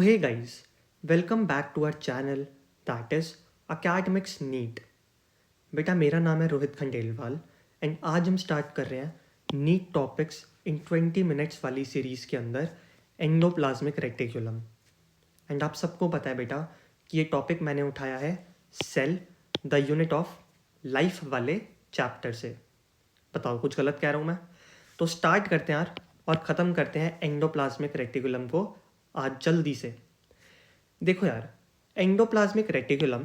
hey guys, welcome back to our channel that is Academics NEET। बेटा मेरा नाम है रोहित खंडेलवाल एंड आज हम स्टार्ट कर रहे हैं नीट टॉपिक्स इन 20 मिनट्स वाली सीरीज़ के अंदर एंडोप्लाज्मिक रेटिकुलम। एंड आप सबको पता है बेटा कि ये टॉपिक मैंने उठाया है cell the unit of life वाले चैप्टर से। बताओ कुछ गलत कह रहा हूँ मैं? तो स्टार्ट करते हैं यार और ख़त्म करते हैं एंडोप्लाज्मिक रेटिकुलम को आज जल्दी से। देखो यार, एंडोप्लाज्मिक रेटिकुलम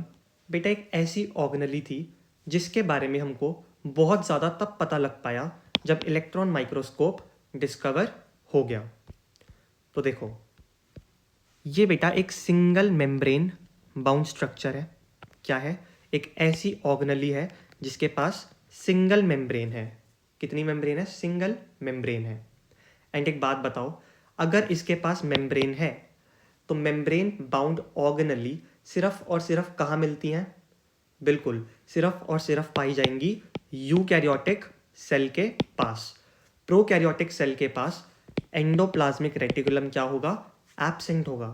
बेटा एक ऐसी ऑर्गेनली थी जिसके बारे में हमको बहुत ज़्यादा तब पता लग पाया जब इलेक्ट्रॉन माइक्रोस्कोप डिस्कवर हो गया। तो देखो, ये बेटा एक सिंगल मेम्ब्रेन बाउंड स्ट्रक्चर है। क्या है? एक ऐसी ऑर्गेनली है जिसके पास सिंगल मेम्ब्रेन है। कितनी मेम्ब्रेन है? सिंगल मेम्ब्रेन है। एंड एक बात बताओ, अगर इसके पास मेम्ब्रेन है तो मेम्ब्रेन बाउंड ऑर्गेनली सिर्फ और सिर्फ कहाँ मिलती हैं? बिल्कुल, सिर्फ और सिर्फ पाई जाएंगी यूकैरियोटिक सेल के पास। प्रोकैरियोटिक सेल के पास एंडोप्लाज्मिक रेटिकुलम क्या होगा? एब्सेंट होगा।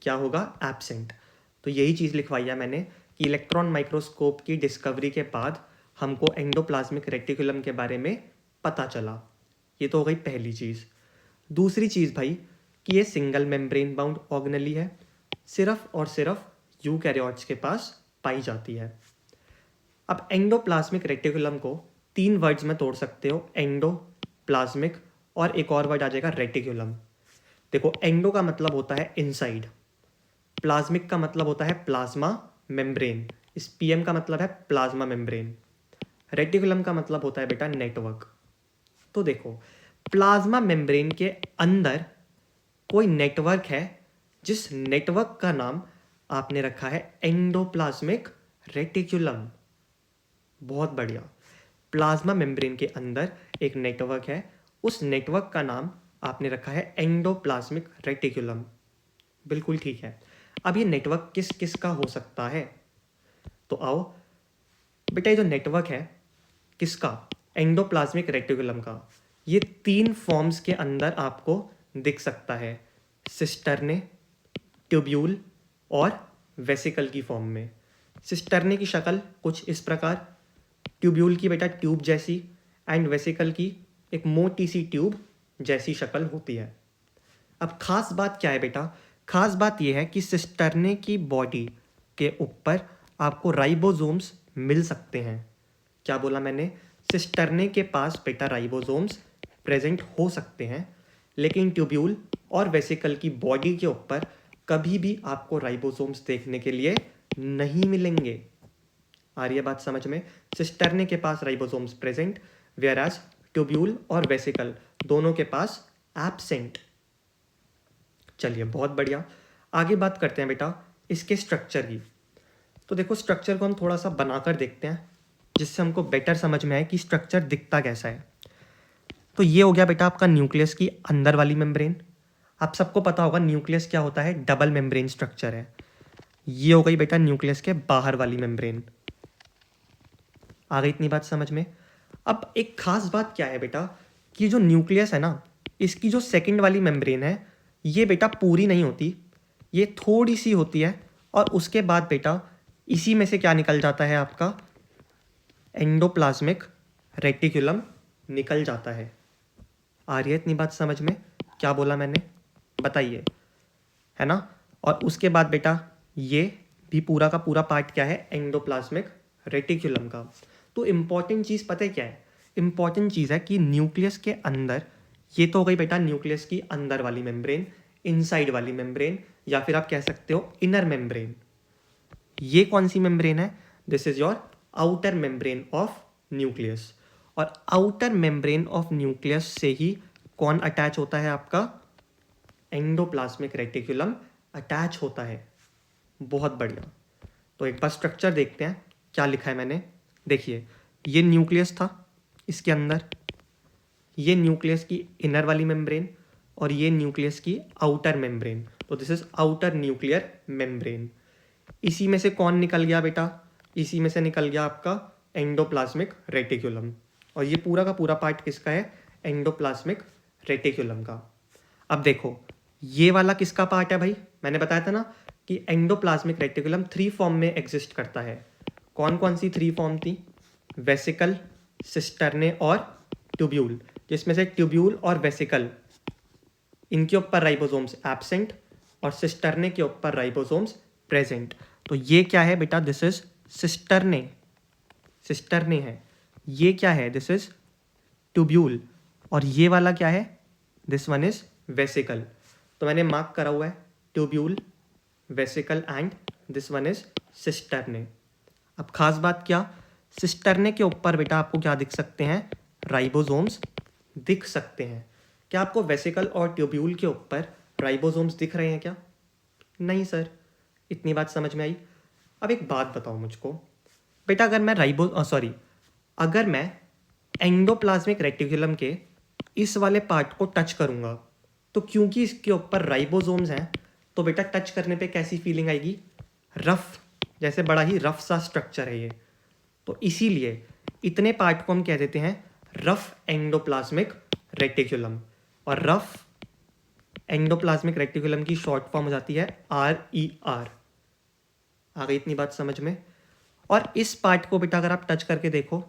क्या होगा? एब्सेंट। तो यही चीज़ लिखवाई है मैंने कि इलेक्ट्रॉन माइक्रोस्कोप की डिस्कवरी के बाद हमको एंडोप्लाज्मिक रेटिकुलम के बारे में पता चला। ये तो हो गई पहली चीज़। दूसरी चीज़ भाई कि ये सिंगल मेम्ब्रेन बाउंड ऑर्गेनली है, सिर्फ और सिर्फ यूकैरियोट्स के पास पाई जाती है। अब एंडोप्लाज्मिक रेटिकुलम को 3 वर्ड्स में तोड़ सकते हो, एंडो, प्लाज्मिक और एक और वर्ड आ जाएगा रेटिकुलम। देखो, एंडो का मतलब होता है इनसाइड, प्लाज्मिक का मतलब होता है प्लाज्मा मेम्ब्रेन, इस पीएम का मतलब है प्लाज्मा मेम्ब्रेन, रेटिकुलम का मतलब होता है बेटा नेटवर्क। तो देखो, प्लाज्मा मेम्ब्रेन के अंदर कोई नेटवर्क है जिस नेटवर्क का नाम आपने रखा है एंडोप्लाज्मिक रेटिकुलम। बहुत बढ़िया। प्लाज्मा मेम्ब्रेन के अंदर एक नेटवर्क है, उस नेटवर्क का नाम आपने रखा है एंडोप्लाज्मिक रेटिकुलम। बिल्कुल ठीक है। अब ये नेटवर्क किस किस का हो सकता है? तो आओ बेटा, ये जो नेटवर्क है किसका? एंडोप्लाज्मिक रेटिकुलम का। ये 3 फॉर्म्स के अंदर आपको दिख सकता है, सिस्टर्ने, ट्यूब्यूल और वेसिकल की फॉर्म में। सिस्टर्ने की शक्ल कुछ इस प्रकार, ट्यूब्यूल की बेटा ट्यूब जैसी एंड वेसिकल की एक मोटी सी ट्यूब जैसी शक्ल होती है। अब खास बात क्या है बेटा? खास बात यह है कि सिस्टर्ने की बॉडी के ऊपर आपको राइबोसोम्स मिल सकते हैं। क्या बोला मैंने? सिस्टर्ने के पास बेटा राइबोसोम्स प्रेजेंट हो सकते हैं, लेकिन ट्यूब्यूल और वेसिकल की बॉडी के ऊपर कभी भी आपको राइबोसोम्स देखने के लिए नहीं मिलेंगे। आ रही है बात समझ में? सिस्टर्ने के पास राइबोसोम्स प्रेजेंट, वेयरएज ट्यूब्यूल और वेसिकल दोनों के पास एब्सेंट। चलिए, बहुत बढ़िया। आगे बात करते हैं बेटा इसके स्ट्रक्चर की। तो देखो, स्ट्रक्चर को हम थोड़ा सा बनाकर देखते हैं जिससे हमको बेटर समझ में आए कि स्ट्रक्चर दिखता कैसा है। तो ये हो गया बेटा आपका न्यूक्लियस की अंदर वाली मेम्ब्रेन। आप सबको पता होगा न्यूक्लियस क्या होता है, डबल मेम्ब्रेन स्ट्रक्चर है। ये हो गई बेटा न्यूक्लियस के बाहर वाली मेम्ब्रेन। आ गई इतनी बात समझ में? अब एक खास बात क्या है बेटा कि जो न्यूक्लियस है ना, इसकी जो सेकंड वाली मेम्ब्रेन है ये बेटा पूरी नहीं होती, ये थोड़ी सी होती है। और उसके बाद बेटा इसी में से क्या निकल जाता है? आपका एंडोप्लाज्मिक रेटिकुलम निकल जाता है। आ रही है इतनी बात समझ में? क्या बोला मैंने? बताइए, है ना? और उसके बाद बेटा ये भी पूरा का पूरा पार्ट क्या है? एंडोप्लाज्मिक रेटिकुलम का। तो इम्पॉर्टेंट चीज़ पता है क्या है? इम्पॉर्टेंट चीज़ है कि न्यूक्लियस के अंदर, ये तो हो गई बेटा न्यूक्लियस की अंदर वाली मेम्ब्रेन, इनसाइड वाली मेम्ब्रेन, या फिर आप कह सकते हो इनर मेम्ब्रेन। ये कौन सी मेम्ब्रेन है? This is your outer membrane of nucleus. और आउटर मेम्ब्रेन ऑफ न्यूक्लियस से ही कौन अटैच होता है? आपका एंडोप्लाज्मिक रेटिकुलम अटैच होता है। बहुत बढ़िया। तो एक बार स्ट्रक्चर देखते हैं क्या लिखा है मैंने। देखिए, ये न्यूक्लियस था, इसके अंदर ये न्यूक्लियस की इनर वाली मेम्ब्रेन और ये न्यूक्लियस की आउटर मेम्ब्रेन। तो this is outer nuclear membrane. इसी में से कौन निकल गया बेटा? इसी में से निकल गया आपका एंडोप्लाज्मिक रेटिकुलम। और ये पूरा का पूरा पार्ट किसका है? एंडोप्लाज्मिक रेटिकुलम का। अब देखो, ये वाला किसका पार्ट है भाई? मैंने बताया था ना कि एंडोप्लाज्मिक रेटिकुलम 3 फॉर्म में एग्जिस्ट करता है। कौन कौन सी 3 फॉर्म थी? वेसिकल, सिस्टर्ने और ट्यूब्यूल, जिसमें से ट्यूब्यूल और वेसिकल इनके ऊपर राइबोसोम्स एब्सेंट और सिस्टर्ने के ऊपर राइबोसोम्स प्रेजेंट। तो ये क्या है बेटा? दिस इज सिस्टर्ने, सिस्टर्ने है। ये क्या है? This is tubule. और ये वाला क्या है? This one is vesicle. तो मैंने मार्क करा हुआ है tubule, vesicle and this one is cisternae. अब खास बात क्या, सिस्टर्ने के ऊपर बेटा आपको क्या दिख सकते हैं? राइबोसोम्स दिख सकते हैं। क्या आपको वेसिकल और ट्यूब्यूल के ऊपर राइबोसोम्स दिख रहे हैं क्या? नहीं सर। इतनी बात समझ में आई। अब एक बात बताओ मुझको बेटा, अगर मैं एंडोप्लाज्मिक रेटिकुलम के इस वाले पार्ट को टच करूंगा तो क्योंकि इसके ऊपर राइबोसोम्स हैं तो बेटा टच करने पे कैसी फीलिंग आएगी? रफ, जैसे बड़ा ही रफ सा स्ट्रक्चर है ये। तो इसीलिए इतने पार्ट को हम कह देते हैं रफ एंडोप्लाज्मिक रेटिकुलम। और रफ एंडोप्लाज्मिक रेटिकुलम की शॉर्ट फॉर्म हो जाती है RER। आ गई इतनी बात समझ में? और इस पार्ट को बेटा अगर आप टच करके देखो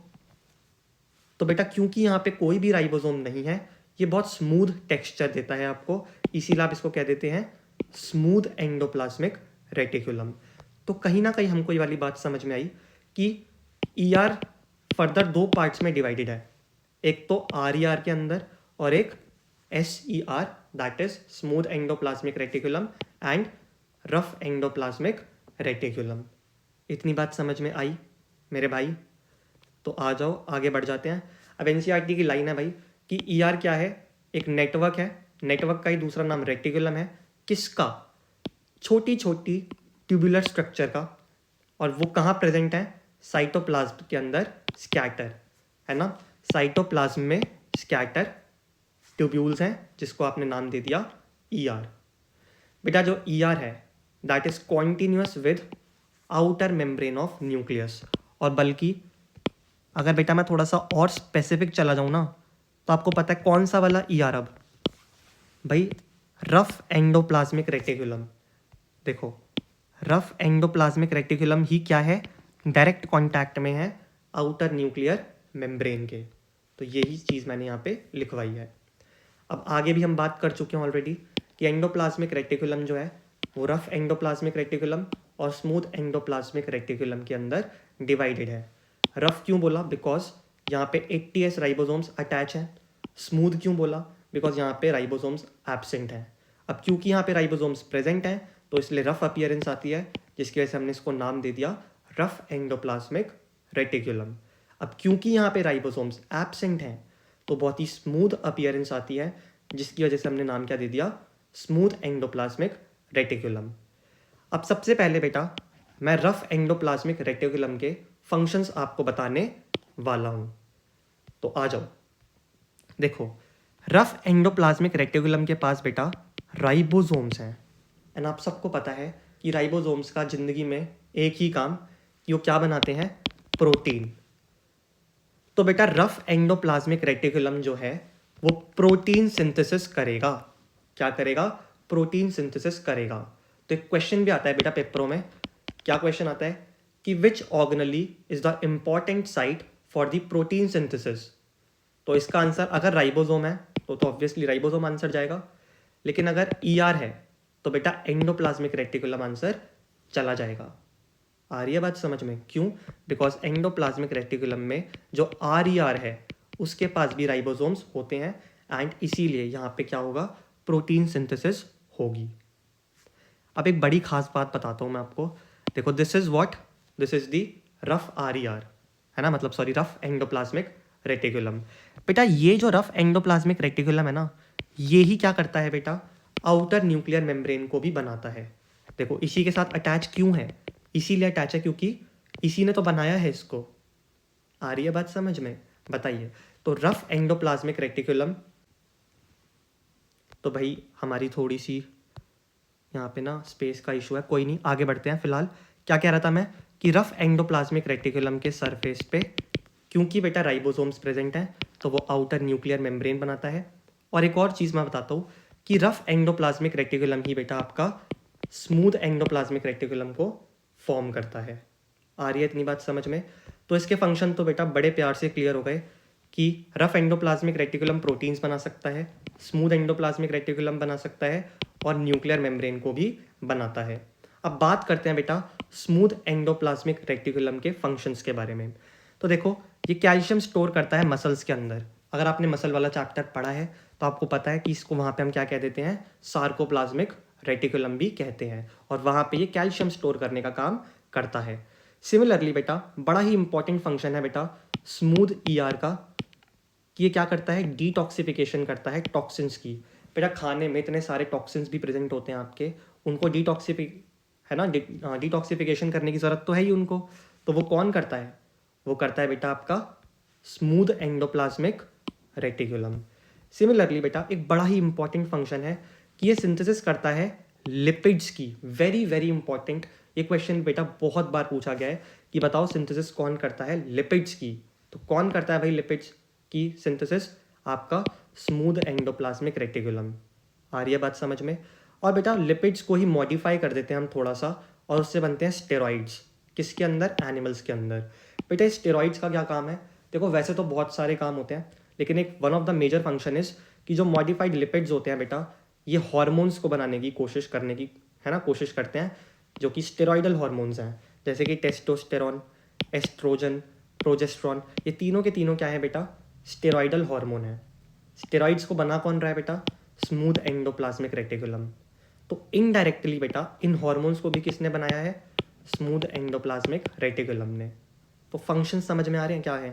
तो बेटा क्योंकि यहाँ पे कोई भी राइबोसोम नहीं है, ये बहुत स्मूथ टेक्सचर देता है आपको, इसीलिए आप इसको कह देते हैं स्मूथ एंडोप्लाज्मिक रेटिकुलम। तो कहीं ना कहीं हमको ये वाली बात समझ में आई कि ER फर्दर 2 पार्ट्स में डिवाइडेड है, एक तो RER के अंदर और एक SER, that is smooth endoplasmic reticulum and rough endoplasmic reticulum. इतनी बात समझ में आई मेरे भाई? तो आ जाओ आगे बढ़ जाते हैं। अब NCERT की लाइन है भाई कि ER क्या है? एक नेटवर्क है, नेटवर्क का ही दूसरा नाम रेटिकुलम है। किसका? छोटी छोटी ट्यूबुलर स्ट्रक्चर का। और वो कहाँ प्रेजेंट है? साइटोप्लाज्म के अंदर स्कैटर है ना। साइटोप्लाज्म में स्कैटर ट्यूब्यूल्स हैं जिसको आपने नाम दे दिया ER। बेटा जो ER है that is continuous with outer membrane of nucleus. और बल्कि अगर बेटा मैं थोड़ा सा और स्पेसिफिक चला जाऊँ ना तो आपको पता है कौन सा वाला ER? अब भाई रफ एंडोप्लाज्मिक रेटिकुलम। देखो रफ एंडोप्लाज्मिक रेटिकुलम ही क्या है? डायरेक्ट कांटेक्ट में है आउटर न्यूक्लियर मेम्ब्रेन के। तो यही चीज़ मैंने यहाँ पे लिखवाई है। अब आगे भी हम बात कर चुके हैं ऑलरेडी कि एंडोप्लाज्मिक रेटिकुलम जो है वो रफ एंडोप्लाज्मिक रेटिकुलम और स्मूथ एंडोप्लाज्मिक रेटिकुलम के अंदर डिवाइडेड है। रफ क्यों बोला? बिकॉज यहाँ पे 80S राइबोसोम्स अटैच हैं। स्मूथ क्यों बोला? बिकॉज यहाँ पे राइबोसोम्स एब्सेंट हैं। अब क्योंकि यहाँ पे राइबोसोम्स प्रेजेंट हैं तो इसलिए रफ अपीयरेंस आती है, जिसकी वजह से हमने इसको नाम दे दिया रफ एंडोप्लाज्मिक रेटिकुलम। अब क्योंकि यहाँ पे राइबोसोम्स एब्सेंट हैं तो बहुत ही स्मूथ अपीयरेंस आती है, जिसकी वजह से हमने नाम क्या दे दिया? Smooth endoplasmic reticulum. अब सबसे पहले बेटा मैं रफ एंडोप्लाज्मिक रेटिकुलम के फंक्शंस आपको बताने वाला हूँ। तो आ जाओ। देखो रफ एंडोप्लाज्मिक रेटिकुलम के पास बेटा राइबोसोम्स हैं। एंड आप सबको पता है कि राइबोसोम्स का ज़िंदगी में एक ही काम कि वो क्या बनाते हैं? प्रोटीन। तो बेटा रफ एंडोप्लाज्मिक रेटिकुलम जो है वो प्रोटीन सिंथेसिस करेगा। क्या करेगा? प्रोटीन सिंथेसिस करेगा। तो एक क्वेश्चन भी आता है बेटा पेपरों में। क्या क्वेश्चन आता है कि which organelle is the important site for the protein synthesis? तो इसका आंसर अगर राइबोसोम है तो ऑब्वियसली राइबोसोम आंसर जाएगा, लेकिन अगर ER है तो बेटा एंडोप्लाज्मिक रेटिकुलम आंसर चला जाएगा। आ रही है बात समझ में? क्यों? बिकॉज एंडोप्लाज्मिक रेटिकुलम में जो RER है उसके पास भी राइबोसोम्स होते हैं एंड इसीलिए यहाँ पे क्या होगा? प्रोटीन सिंथेसिस होगी। अब एक बड़ी खास बात बताता हूँ मैं आपको। देखो this is what? This is the rough RER है ना, मतलब सॉरी रफ एंडोप्लाज्मिक रेटिकुलम। बेटा ये जो रफ एंडोप्लाज्मिक रेटिकुलम है ना, ये ही क्या करता है बेटा? आउटर न्यूक्लियर मेम्ब्रेन को भी बनाता है। देखो इसी के साथ अटैच क्यों है? इसीलिए अटैच है क्योंकि इसी ने तो बनाया है इसको। आ रही है बात समझ में? बताइए। तो रफ एंडोप्लाज्मिक रेटिकुलम, तो भाई हमारी थोड़ी सी यहाँ पे ना स्पेस का इशू है, कोई नहीं आगे बढ़ते हैं। फिलहाल क्या कह रहा था मैं कि रफ एंडोप्लाज्मिक रेटिकुलम के सरफेस पे क्योंकि बेटा राइबोसोम्स प्रेजेंट हैं तो वो आउटर न्यूक्लियर मेम्ब्रेन बनाता है। और एक और चीज़ मैं बताता हूँ कि रफ एंडोप्लाज्मिक रेटिकुलम ही बेटा आपका स्मूथ एंडोप्लाज्मिक रेटिकुलम को फॉर्म करता है। आ रही है इतनी बात समझ में? तो इसके फंक्शन तो बेटा बड़े प्यार से क्लियर हो गए कि रफ एंडोप्लाज्मिक रेटिकुलम प्रोटीन्स बना सकता है, स्मूथ एंडोप्लाज्मिक रेटिकुलम बना सकता है और न्यूक्लियर मेम्ब्रेन को भी बनाता है। अब बात करते हैं बेटा स्मूथ एंडोप्लाज्मिक रेटिकुलम के फंक्शंस के बारे में। तो देखो, ये कैल्शियम स्टोर करता है मसल्स के अंदर। अगर आपने मसल वाला चैप्टर पढ़ा है तो आपको पता है कि इसको वहाँ पे हम क्या कह देते हैं, सार्कोप्लाज्मिक रेटिकुलम भी कहते हैं, और वहाँ पे ये कैल्शियम स्टोर करने का काम करता है। सिमिलरली बेटा बड़ा ही इंपॉर्टेंट फंक्शन है बेटा स्मूथ ईआर का, कि ये क्या करता है, डिटॉक्सिफिकेशन करता है टॉक्सिन्स की। बेटा खाने में इतने सारे टॉक्सिन्स भी प्रेजेंट होते हैं आपके, उनको डिटॉक्सिफिकेशन करने की ज़रूरत तो है ही उनको। तो वो कौन करता है? वो करता है बेटा आपका स्मूथ एंडोप्लाज्मिक रेटिकुलम। सिमिलरली बेटा एक बड़ा ही इंपॉर्टेंट फंक्शन है कि ये सिंथेसिस करता है लिपिड्स की। वेरी वेरी इंपॉर्टेंट, ये क्वेश्चन बेटा बहुत बार पूछा गया है कि बताओ सिंथेसिस कौन करता है लिपिड्स की। तो कौन करता है भाई लिपिड्स की सिंथेसिस? आपका स्मूथ एंडोप्लाज्मिक रेटिकुलम। आ रही है बात समझ में? और बेटा लिपिड्स को ही मॉडिफाई कर देते हैं हम थोड़ा सा, और उससे बनते हैं स्टेरॉइड्स। किसके अंदर? एनिमल्स के अंदर। बेटा स्टेरॉइड्स का क्या काम है? देखो वैसे तो बहुत सारे काम होते हैं, लेकिन एक one of the major function is कि जो मॉडिफाइड लिपिड्स होते हैं बेटा, ये हार्मोन्स को बनाने की कोशिश करने की, है ना, कोशिश करते हैं, जो कि स्टेरॉइडल हार्मोन्स हैं, जैसे कि टेस्टोस्टेरॉन, एस्ट्रोजन, प्रोजेस्ट्रॉन। ये तीनों के तीनों क्या है बेटा? स्टेरॉइडल हार्मोन है। स्टेरॉइड्स को बना कौन रहा है बेटा? Smooth endoplasmic reticulum. तो इनडायरेक्टली बेटा इन हार्मोन्स को भी किसने बनाया है? स्मूथ एंडोप्लाज्मिक रेटिकुलम ने। तो फंक्शन समझ में आ रहे हैं क्या है?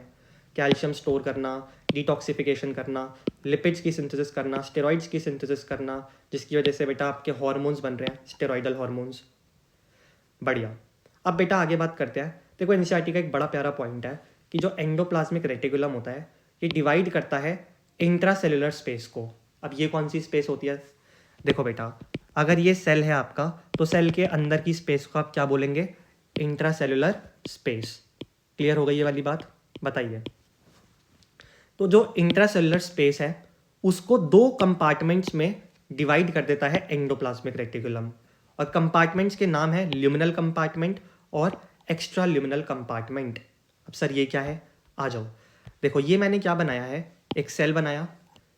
कैल्शियम स्टोर करना, डिटॉक्सिफिकेशन करना, लिपिड्स की सिंथेसिस करना, स्टेरॉइड्स की सिंथेसिस करना, जिसकी वजह से बेटा आपके हार्मोन्स बन रहे हैं, स्टेरॉइडल हार्मोन्स। बढ़िया। अब बेटा आगे बात करते हैं। देखो एनसीईआरटी का एक बड़ा प्यारा पॉइंट है कि जो एंडोप्लाज्मिक रेटिकुलम होता है ये डिवाइड करता है इंट्रासेलुलर स्पेस को। अब ये कौन सी स्पेस होती है? देखो बेटा, अगर ये सेल है आपका, तो सेल के अंदर की स्पेस को आप क्या बोलेंगे? Intracellular space. क्लियर हो गई ये वाली बात? बताइए। तो जो इंट्रासेलुलर स्पेस है उसको दो कंपार्टमेंट्स में डिवाइड कर देता है एंडोप्लाज्मिक रेटिकुलम, और कंपार्टमेंट्स के नाम है ल्यूमिनल कंपार्टमेंट और एक्स्ट्रा ल्यूमिनल कंपार्टमेंट। अब सर ये क्या है? आ जाओ। देखो ये मैंने क्या बनाया है, एक सेल बनाया,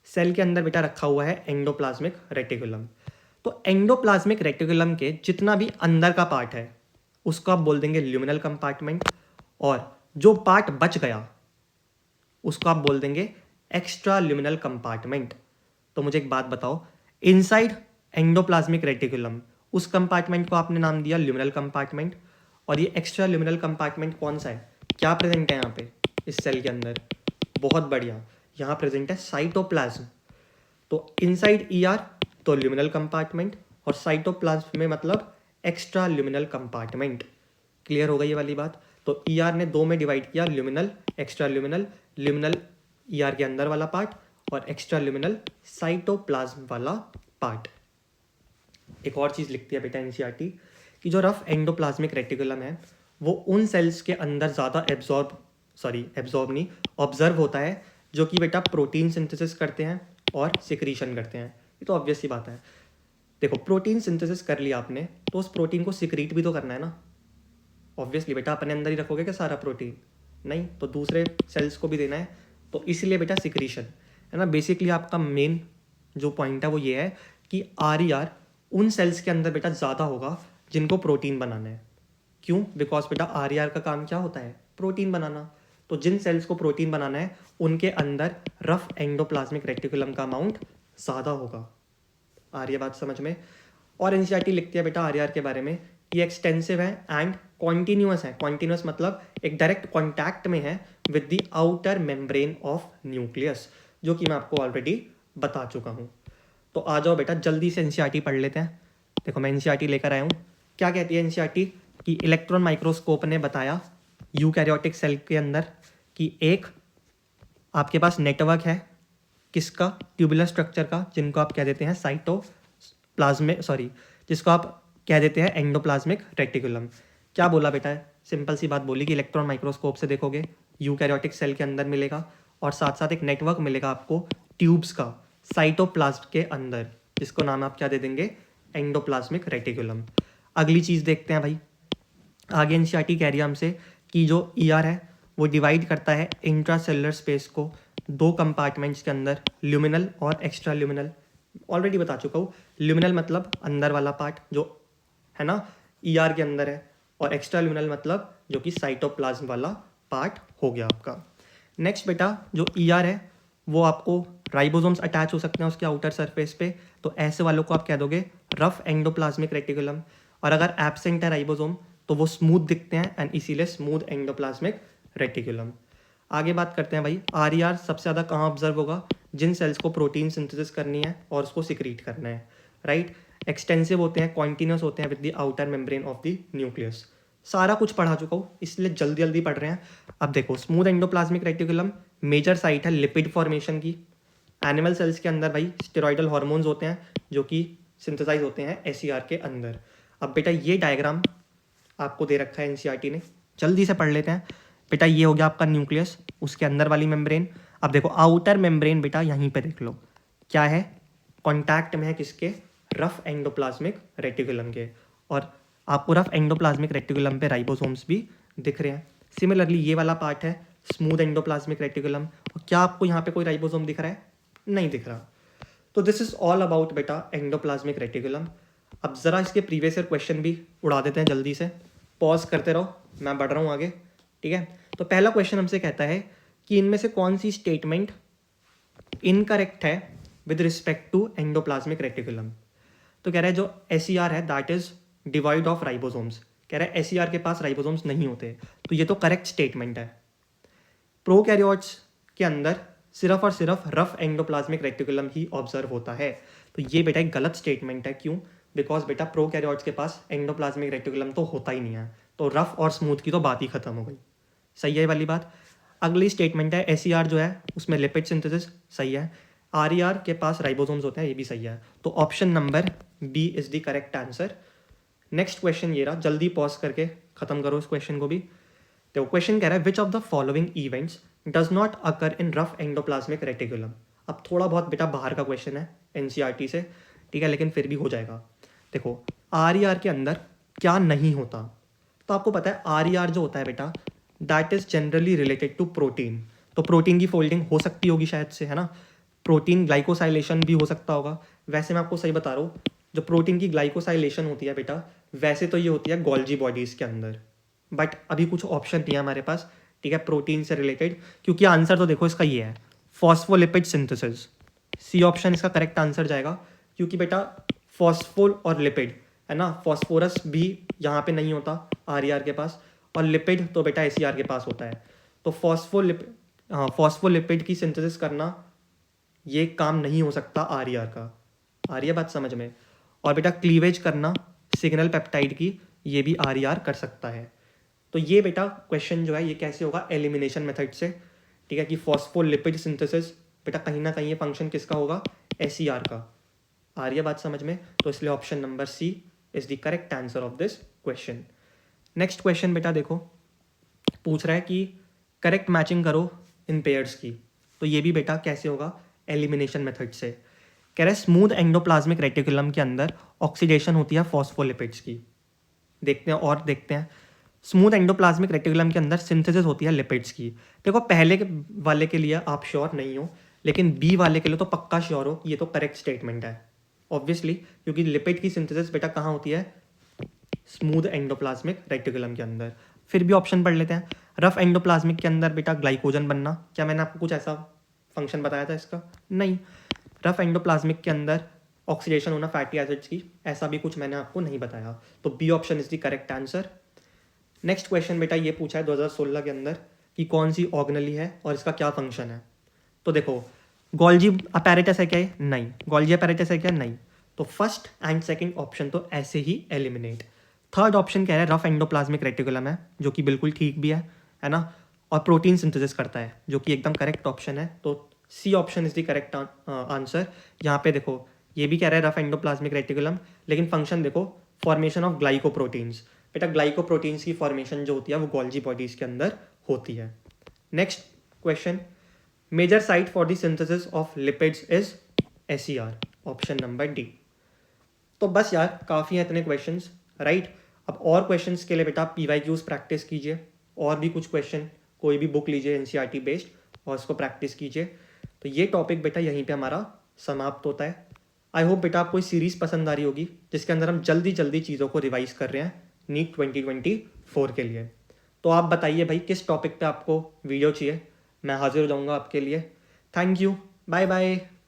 सेल के अंदर बेटा रखा हुआ है एंडोप्लाज्मिक रेटिकुलम। तो एंडोप्लाज्मिक रेटिकुलम के जितना भी अंदर का पार्ट है उसको आप बोल देंगे ल्यूमिनल कंपार्टमेंट, और जो पार्ट बच गया उसको आप बोल देंगे एक्स्ट्रा ल्यूमिनल कंपार्टमेंट। तो मुझे एक बात बताओ, इनसाइड एंडोप्लाज्मिक रेटिकुलम उस कंपार्टमेंट को आपने नाम दिया ल्यूमिनल कंपार्टमेंट, और ये एक्स्ट्रा ल्यूमिनल कंपार्टमेंट कौन सा है? क्या प्रेजेंट है यहाँ पे इस सेल के अंदर? बहुत बढ़िया, यहाँ प्रेजेंट है साइटोप्लाज्म। तो इनसाइड ईआर तो ल्यूमिनल कंपार्टमेंट, और साइटोप्लाज्म में मतलब एक्स्ट्रा ल्यूमिनल कंपार्टमेंट। क्लियर हो गई ये वाली बात? तो ईआर ने दो में डिवाइड किया, luminal, extra luminal. Luminal ER के अंदर वाला पार्ट, और एक्स्ट्रा ल्यूमिनल साइटोप्लाज्म वाला पार्ट। एक और चीज़ लिखती है बेटा एनसीईआरटी कि जो रफ एंडोप्लाज्मिक रेटिकुलम है वो उन सेल्स के अंदर ज़्यादा ऑब्जर्व होता है जो कि बेटा प्रोटीन सिंथेसिस करते हैं और सिक्रीशन करते हैं। ये तो ऑब्वियस सी बात है। देखो प्रोटीन सिंथेसिस कर लिया आपने तो उस प्रोटीन को सिक्रीट भी तो करना है ना। ऑब्वियसली बेटा अपने अंदर ही रखोगे क्या सारा प्रोटीन? नहीं, तो दूसरे सेल्स को भी देना है, तो इसलिए बेटा सिक्रीशन है ना। बेसिकली आपका मेन जो पॉइंट है वो ये है कि आर उन सेल्स के अंदर बेटा ज़्यादा होगा जिनको प्रोटीन बनाना है। क्यों? बिकॉज बेटा आर का काम क्या होता है? प्रोटीन बनाना। तो जिन सेल्स को प्रोटीन बनाना है उनके अंदर रफ एंडोप्लाज्मिक रेटिकुलम का अमाउंट ज़्यादा होगा। आ रही है बात समझ में? और एनसीईआरटी लिखती है बेटा आर के बारे में कि एक्सटेंसिव है एंड कॉन्टीन्यूअस है। कॉन्टीन्यूअस मतलब एक डायरेक्ट कॉन्टैक्ट में है with the outer membrane of nucleus, जो कि मैं आपको ऑलरेडी बता चुका हूँ। तो आ जाओ बेटा जल्दी से एनसीईआरटी पढ़ लेते हैं। देखो मैं एनसीईआरटी लेकर आया हूँ। क्या कहती है एनसीईआरटी कि इलेक्ट्रॉन माइक्रोस्कोप ने बताया यूकैरियोटिक सेल के अंदर कि एक आपके पास नेटवर्क है किसका? ट्यूबुलर स्ट्रक्चर का, जिनको आप कह देते हैं जिसको आप कह देते हैं एंडोप्लाज्मिक रेटिकुलम। क्या बोला बेटा? सिंपल सी बात बोली कि इलेक्ट्रॉन माइक्रोस्कोप से देखोगे यूकैरियोटिक सेल के अंदर मिलेगा, और साथ साथ एक नेटवर्क मिलेगा आपको ट्यूब्स का साइटोप्लाज्म के अंदर, जिसको नाम आप क्या दे देंगे? Endoplasmic reticulum. अगली चीज़ देखते हैं भाई, आगे एनसीईआरटी कह रही है हमसे कि जो ईआर है वो डिवाइड करता है इंट्रासेलुलर स्पेस को दो कंपार्टमेंट्स के अंदर, ल्यूमिनल और एक्स्ट्रा ल्यूमिनल। ऑलरेडी बता चुका हूँ, ल्यूमिनल मतलब अंदर वाला पार्ट जो है ना ईआर के अंदर है, और एक्स्ट्रा ल्यूमिनल मतलब जो कि साइटोप्लाज्म वाला पार्ट हो गया आपका। नेक्स्ट बेटा, जो ईआर है वो आपको राइबोसोम्स अटैच हो सकते हैं उसके आउटर सरफेस पे, तो ऐसे वालों को आप कह दोगे रफ एंडोप्लाज्मिक रेटिकुलम। और अगर एब्सेंट है राइबोसोम तो वो स्मूथ दिखते हैं एंड इसीलिए स्मूथ एंडोप्लाज्मिक रेटिकुलम। आगे बात करते हैं भाई, आरईआर सबसे ज़्यादा कहाँ ऑब्जर्व होगा? जिन सेल्स को प्रोटीन सिंथेसिस करनी है और उसको सिक्रीट करना है, राइट। एक्सटेंसिव होते हैं, कॉन्टिन्यूस होते हैं with the outer membrane of the nucleus. सारा कुछ पढ़ा चुका हूँ इसलिए जल्दी जल्दी पढ़ रहे हैं। अब देखो, smooth endoplasmic reticulum major site है लिपिड फॉर्मेशन की। एनिमल सेल्स के अंदर भाई स्टेरॉइडल हार्मोन्स होते हैं जो कि सिंथेसाइज होते हैं एसईआर के अंदर। अब बेटा ये डायग्राम आपको दे रखा है एनसीईआरटी ने, जल्दी से पढ़ लेते हैं। बेटा ये हो गया आपका न्यूक्लियस, उसके अंदर वाली मेम्ब्रेन। अब देखो आउटर मेम्ब्रेन बेटा यहीं पे देख लो क्या है, कॉन्टैक्ट में है किसके? रफ एंडोप्लाज्मिक रेटिकुलम के। और आपको रफ एंडोप्लाज्मिक रेटिकुलम पे राइबोसोम्स भी दिख रहे हैं। सिमिलरली ये वाला पार्ट है स्मूथ एंडोप्लाज्मिक रेटिकुलम, और क्या आपको यहाँ पे कोई राइबोसोम दिख रहा है? नहीं दिख रहा। तो दिस इज ऑल अबाउट बेटा एंडोप्लाज्मिक रेटिकुलम। अब ज़रा इसके प्रीवियस ईयर क्वेश्चन भी उड़ा देते हैं जल्दी से, पॉज करते रहो, मैं बढ़ रहा हूँ आगे, ठीक है। तो पहला क्वेश्चन हमसे कहता है कि इनमें से कौन सी स्टेटमेंट इनकरेक्ट है with respect to endoplasmic reticulum. तो कह रहा है जो एसईआर है that is devoid of ribosomes, कह रहा है एसईआर के पास राइबोसोम्स नहीं होते, तो ये तो करेक्ट स्टेटमेंट है। प्रोकैरियोट्स के अंदर सिर्फ और सिर्फ रफ एंडोप्लाज्मिक रेटिकुलम ही ऑब्जर्व होता है, तो ये बेटा एक गलत स्टेटमेंट है। क्यों? बिकॉज बेटा प्रोकैरियोट्स के पास एंडोप्लाज्मिक रेटिकुलम तो होता ही नहीं है, तो रफ और स्मूथ की तो बात ही खत्म हो गई। सही है ये वाली बात। अगली स्टेटमेंट है एसईआर जो है उसमें लिपिड सिंथेसिस, सही है। आरईआर के पास राइबोसोम्स होते हैं, ये भी सही है। तो option number B is the correct answer. Next question ये रहा, जल्दी पॉज करके खत्म करो इस क्वेश्चन को भी। तो क्वेश्चन कह रहा है which of the following events does not occur in rough endoplasmic reticulum. अब थोड़ा बहुत बेटा बाहर का क्वेश्चन है एनसीईआरटी से, ठीक है, लेकिन फिर भी हो जाएगा। देखो आरईआर के अंदर क्या नहीं होता, तो आपको पता है आरईआर जो होता है बेटा that is generally related to protein. तो प्रोटीन की फोल्डिंग हो सकती होगी शायद से, है ना। प्रोटीन ग्लाइकोसाइलेशन भी हो सकता होगा। वैसे मैं आपको सही बता रहा हूँ, जो प्रोटीन की ग्लाइकोसाइलेशन होती है बेटा वैसे तो ये होती है गोल्जी बॉडीज़ के अंदर, बट अभी कुछ ऑप्शन नहीं है हमारे पास, ठीक है, प्रोटीन से रिलेटेड। क्योंकि आंसर तो देखो इसका ये है, फॉस्फोलिपिड सिंथेसिस। सी ऑप्शन इसका करेक्ट आंसर जाएगा, क्योंकि बेटा फॉस्फोल और लिपिड है ना, फॉस्फोरस भी यहाँ पे नहीं होता आरईआर के पास, और लिपिड तो बेटा एसईआर के पास होता है। तो फॉस्फोलिपिड की सिंथेसिस करना ये काम नहीं हो सकता आरईआर का। आ रही है बात समझ में? और बेटा क्लीवेज करना सिग्नल पेप्टाइड की, ये भी आरईआर कर सकता है। तो ये बेटा क्वेश्चन जो है ये कैसे होगा? एलिमिनेशन मेथड से, ठीक है, कि फॉस्फोलिपिड सिंथेसिस बेटा कहीं ना कहीं ये फंक्शन किसका होगा? एसईआर का। आ रही है बात समझ में? तो इसलिए option number C is the correct answer of this question. Next question बेटा देखो, पूछ रहा है कि करेक्ट मैचिंग करो इन पेयर्स की, तो ये भी बेटा कैसे होगा? एलिमिनेशन मेथड से। कह रहा है स्मूथ एंडोप्लाज्मिक रेटिकुलम के अंदर ऑक्सीडेशन होती है फॉस्फोलिपिड्स की। देखते हैं और देखते हैं, स्मूथ एंडोप्लाज्मिक रेटिकुलम के अंदर सिंथेसिस होती है लिपिड्स की। देखो पहले वाले के लिए आप श्योर नहीं हो, लेकिन बी वाले के लिए तो पक्का श्योर हो, ये तो करेक्ट स्टेटमेंट है ऑब्वियसली, क्योंकि लिपिड की सिंथेसिस बेटा कहाँ होती है? स्मूथ एंडोप्लाज्मिक रेटिकुलम के अंदर। फिर भी ऑप्शन पढ़ लेते हैं। रफ एंडोप्लाज्मिक के अंदर बेटा ग्लाइकोजन बनना, क्या मैंने आपको कुछ ऐसा फंक्शन बताया था इसका? नहीं। रफ एंडोप्लाज्मिक के अंदर ऑक्सीडेशन होना फैटी एसिड्स की, ऐसा भी कुछ मैंने आपको नहीं बताया। तो B option is the correct answer. Next question बेटा ये पूछा है 2016 के अंदर कि कौन सी ऑर्गेनली है और इसका क्या फंक्शन है। तो देखो गोल्जी अपैरेटस है क्या ये? नहीं। गोल्जी अपैरेटस है क्या? नहीं। तो फर्स्ट एंड सेकंड ऑप्शन तो ऐसे ही एलिमिनेट। थर्ड ऑप्शन कह रहा है रफ एंडोप्लाज्मिक रेटिकुलम है, जो कि बिल्कुल ठीक भी है ना, और प्रोटीन सिंथेसिस करता है, जो कि एकदम करेक्ट ऑप्शन है। तो C option is the correct answer. यहाँ पे देखो ये भी कह रहा है रफ एंडोप्लाज्मिक रेटिकुलम, लेकिन फंक्शन देखो फॉर्मेशन ऑफ ग्लाइकोप्रोटीन्स। बेटा ग्लाइकोप्रोटीन्स की फॉर्मेशन जो होती है वो गोल्जी बॉडीज के अंदर होती है। Next question, major site for the synthesis of lipids is SER, option number D. तो बस यार काफ़ी हैं इतने क्वेश्चंस, राइट। अब और क्वेश्चंस के लिए बेटा आप PYQs प्रैक्टिस कीजिए, और भी कुछ क्वेश्चन कोई भी बुक लीजिए NCERT बेस्ड और उसको प्रैक्टिस कीजिए। तो ये टॉपिक बेटा यहीं पे हमारा समाप्त होता है। आई होप बेटा आपको सीरीज़ पसंद आ रही होगी, जिसके अंदर हम जल्दी जल्दी चीज़ों को रिवाइज कर रहे हैं नीट 2024 के लिए। तो आप बताइए भाई किस टॉपिक पे आपको वीडियो चाहिए, मैं हाजिर हो जाऊँगा आपके लिए। Thank you, bye bye.